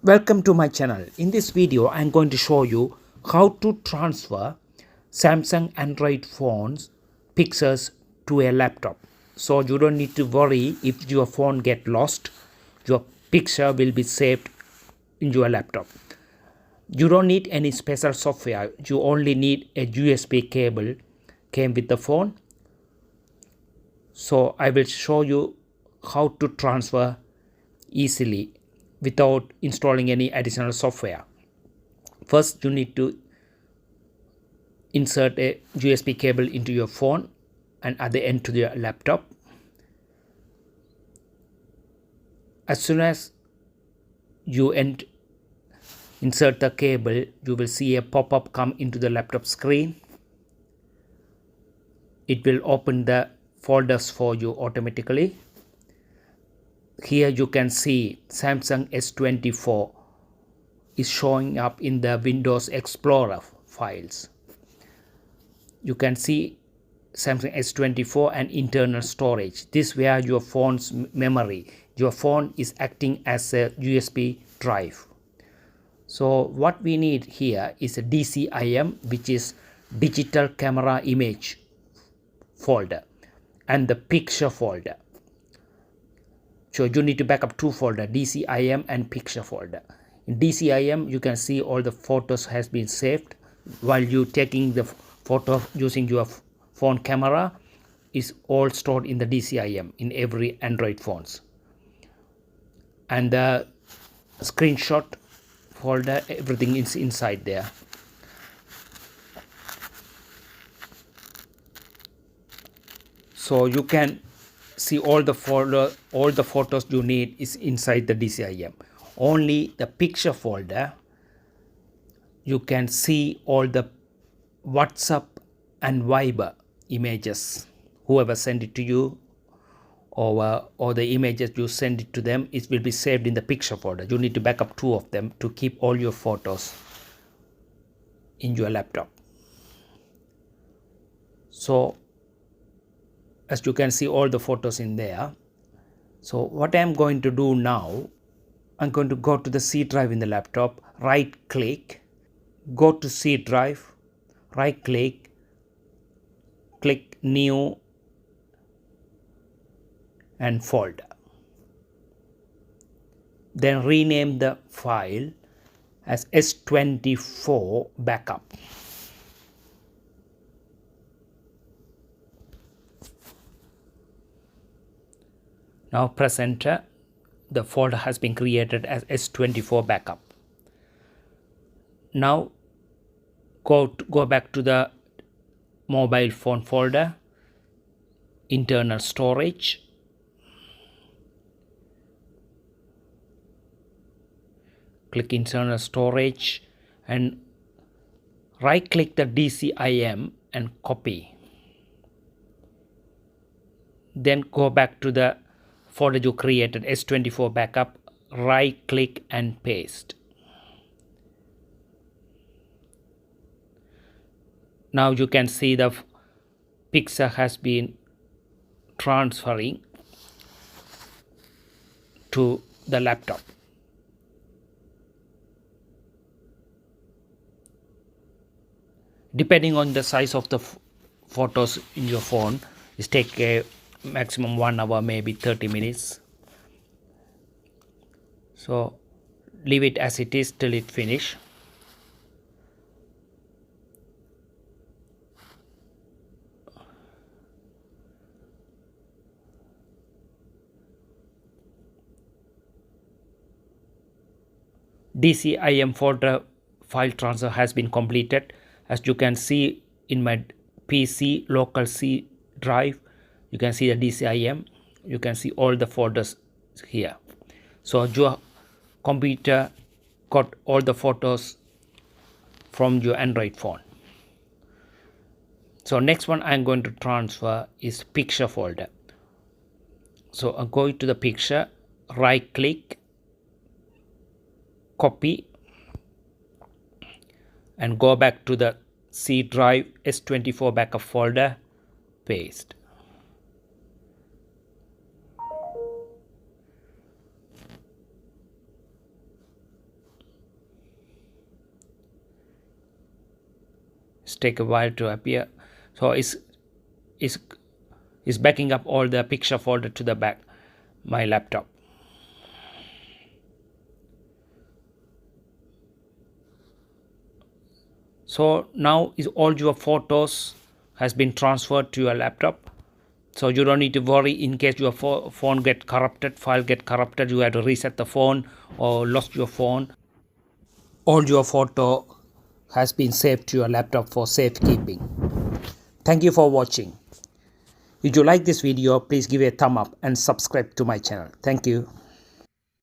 Welcome to my channel. In this video, I am going to show you how to transfer Samsung Android phones pictures to a laptop. So you don't need to worry if your phone get lost. Your picture will be saved in your laptop. You don't need any special software. You only need a USB cable came with the phone. So I will show you how to transfer easily without installing any additional software. First, you need to insert a USB cable into your phone and other end to your laptop. As soon as you insert the cable, you will see a pop-up come into the laptop screen. It will open the folders for you automatically. Here you can see Samsung S24 is showing up in the Windows Explorer files. You can see Samsung S24 and internal storage. This where your phone's memory. Your phone is acting as a USB drive. So what we need here is a DCIM, which is digital camera image folder, and the picture folder. So you need to back up two folders, DCIM and picture folder. In DCIM, you can see all the photos has been saved while you taking the photo using your phone camera. Is all stored in the DCIM in every Android phones. And the screenshot folder, everything is inside there. So you can see all the photos you need is inside the DCIM. Only the picture folder, you can see all the WhatsApp and Viber images. Whoever sent it to you or the images you send it to them, it will be saved in the picture folder. You need to back up two of them to keep all your photos in your laptop. So as you can see all the photos in there. So what I am going to do now, I'm going to go to the C drive in the laptop, right click, go to C drive, right click, click new and folder. Then rename the file as S24 backup. Now press enter. The folder has been created as S24 backup. Now go back to the mobile phone folder, internal storage, click internal storage and right click the DCIM and copy. Then go back to the folder you created, S24 backup, right click and paste. Now you can see the picture has been transferring to the laptop. Depending on the size of the photos in your phone, it takes a maximum 1 hour, maybe 30 minutes. So leave it as it is till it finish. DCIM folder file transfer has been completed. As you can see in my PC local C drive, you can see the DCIM. You can see all the folders here. So your computer got all the photos from your Android phone. So next one I'm going to transfer is picture folder. So I'm going to the picture, right click, copy and go back to the C drive S24 backup folder, paste. take a while to appear. So it's backing up all the picture folder to the back my laptop. So now is all your photos has been transferred to your laptop. So you don't need to worry in case your phone get corrupted, file get corrupted, you have to reset the phone or lost your phone. All your photo has been saved to your laptop for safekeeping. Thank you for watching. If you like this video, please give a thumb up and subscribe to my channel. Thank you.